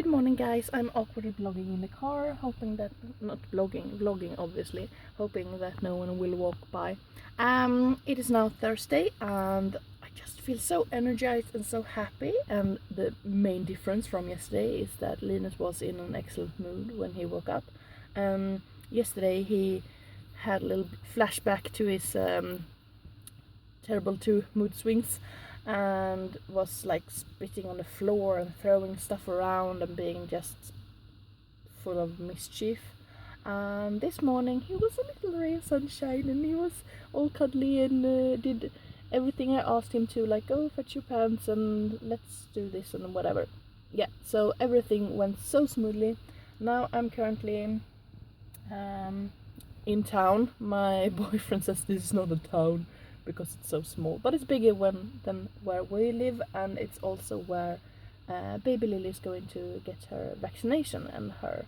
Good morning, guys. I'm awkwardly vlogging in the car, hoping that, not vlogging obviously, hoping that no one will walk by. It is now Thursday and I just feel so energized and so happy, and the main difference from yesterday is that Linus was in an excellent mood when he woke up. Yesterday he had a little flashback to his terrible 2 mood swings and was like spitting on the floor and throwing stuff around and being just full of mischief. And this morning he was a little ray of sunshine and he was all cuddly and did everything I asked him to, like go fetch your pants and let's do this and whatever. Yeah, so everything went so smoothly. Now I'm currently in town. My boyfriend says this is not a town because it's so small, but it's bigger than where we live, and it's also where baby Lily is going to get her vaccination and her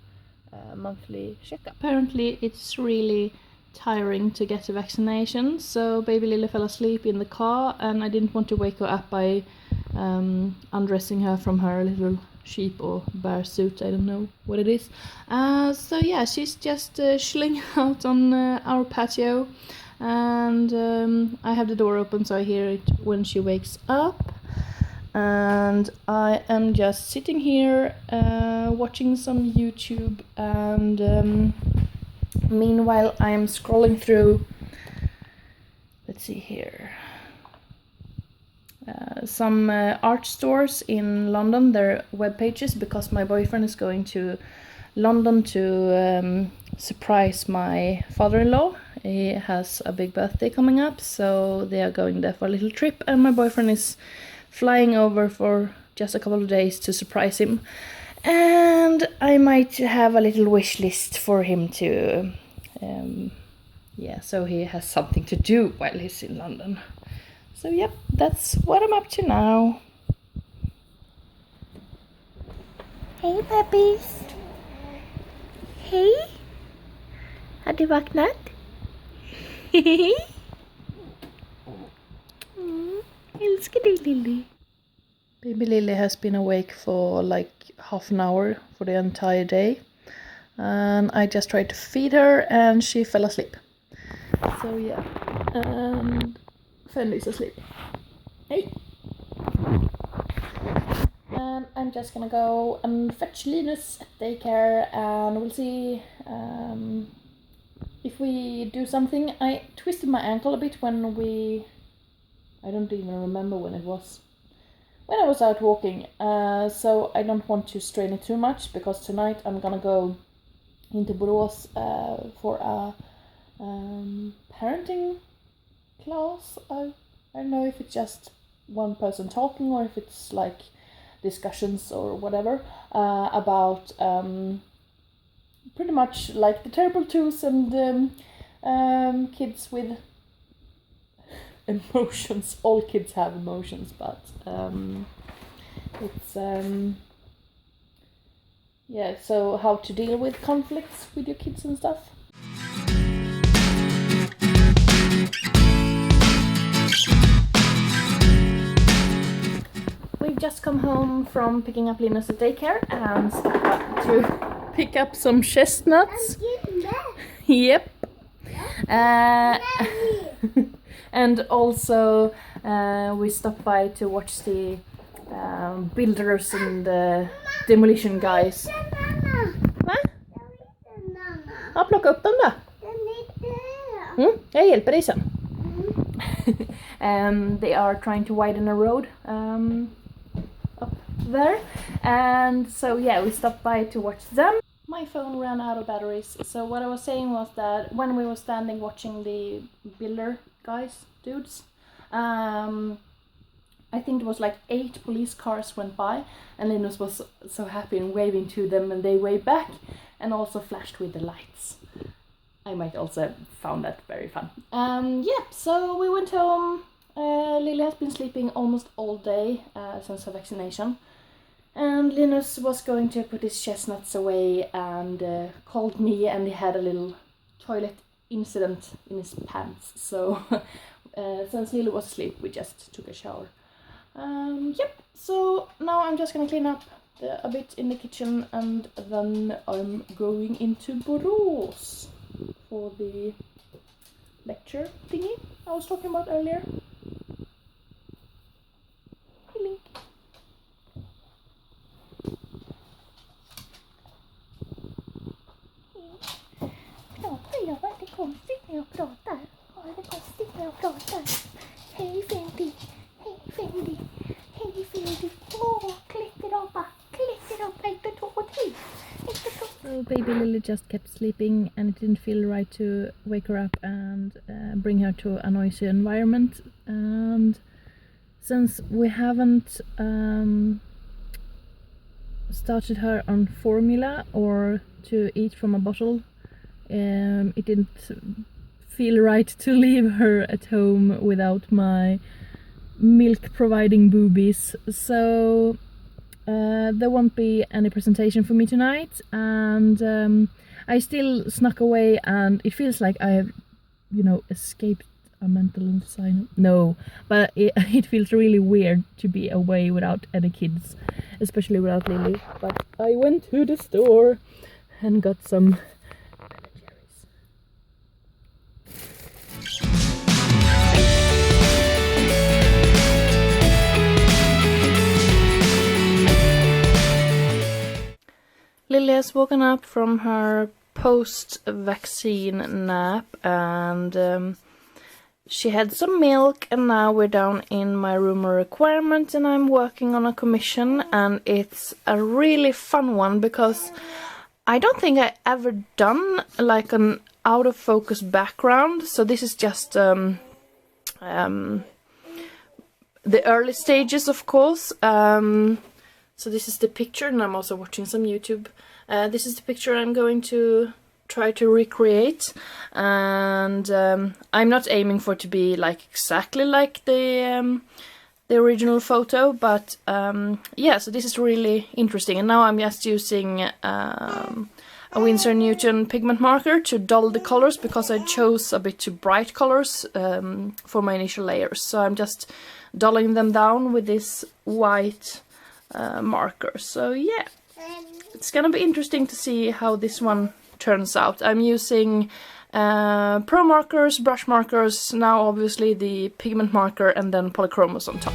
monthly checkup. Apparently it's really tiring to get a vaccination, so baby Lily fell asleep in the car and I didn't want to wake her up by undressing her from her little sheep or bear suit, I don't know what it is. So yeah, she's just chilling out on our patio, and I have the door open so I hear it when she wakes up, and I am just sitting here watching some YouTube, and meanwhile I'm scrolling through, let's see here, some art stores in London, their web pages, because my boyfriend is going to London to surprise my father-in-law. He has a big birthday coming up, so they are going there for a little trip, and my boyfriend is flying over for just a couple of days to surprise him. And I might have a little wish list for him to, yeah, so he has something to do while he's in London. So yep, that's what I'm up to now. Hej puppies! Hej! Har du vaknat? Älskar dig Lily. Baby Lily has been awake for like half an hour for the entire day, and I just tried to feed her and she fell asleep. So yeah, and Fendi is asleep. Hey! And I'm just gonna go and fetch Linus at daycare, and we'll see if we do something. I twisted my ankle a bit when I don't even remember when it was. When I was out walking, so I don't want to strain it too much, because tonight I'm gonna go into Borås for a parenting class. I don't know if it's just one person talking or if it's like discussions or whatever about pretty much like the terrible twos and kids with emotions. All kids have emotions, but it's yeah, so how to deal with conflicts with your kids and stuff. We've just come home from picking up Linus at daycare and to pick up some chestnuts. Yep. And also we stopped by to watch the builders and the demolition guys. Va? Ja, plocka upp dem då. Jag hjälper dig sen. They are trying to widen a road up there, and so yeah, we stopped by to watch them. My phone ran out of batteries, so what I was saying was that when we were standing watching the builder guys, dudes, I think it was like 8 police cars went by, and Linus was so happy and waving to them, and they waved back and also flashed with the lights. I might also found that very fun. Yeah, so we went home. Lily has been sleeping almost all day since her vaccination, and Linus was going to put his chestnuts away and called me, and he had a little toilet incident in his pants, so since Lily was asleep we just took a shower. Yep, so now I'm just gonna clean up a bit in the kitchen, and then I'm going into Borås for the lecture thingy I was talking about earlier. Hi, Link. Pratar jag? Var det konstigt när jag pratar? Var det konstigt när jag pratar? Hej Fendi! Hej Fendi! Hej Fendi! Åh, klätterapa! Klätterapa! 1, 2, 3! So baby Lily just kept sleeping, and it didn't feel right to wake her up and bring her to a noisy environment. And since we haven't started her on formula or to eat from a bottle, it didn't feel right to leave her at home without my milk providing boobies. So there won't be any presentation for me tonight, and I still snuck away, and it feels like I have, you know, escaped a mental asylum. No, but it feels really weird to be away without any kids, especially without Lily. But I went to the store and got some cherries. Lily has woken up from her post-vaccine nap, and she had some milk, and now we're down in my room requirement, and I'm working on a commission, and it's a really fun one because I don't think I ever done like an out of focus background. So this is just the early stages, of course. So this is the picture, and I'm also watching some YouTube. This is the picture I'm going to try to recreate, and I'm not aiming for it to be like exactly like the original photo, but yeah, so this is really interesting. And now I'm just using a Winsor & Newton pigment marker to dull the colors, because I chose a bit too bright colors for my initial layers. So I'm just dulling them down with this white marker. So yeah, it's gonna be interesting to see how this one turns out. I'm using pro markers, brush markers, now obviously the pigment marker, and then polychromos on top.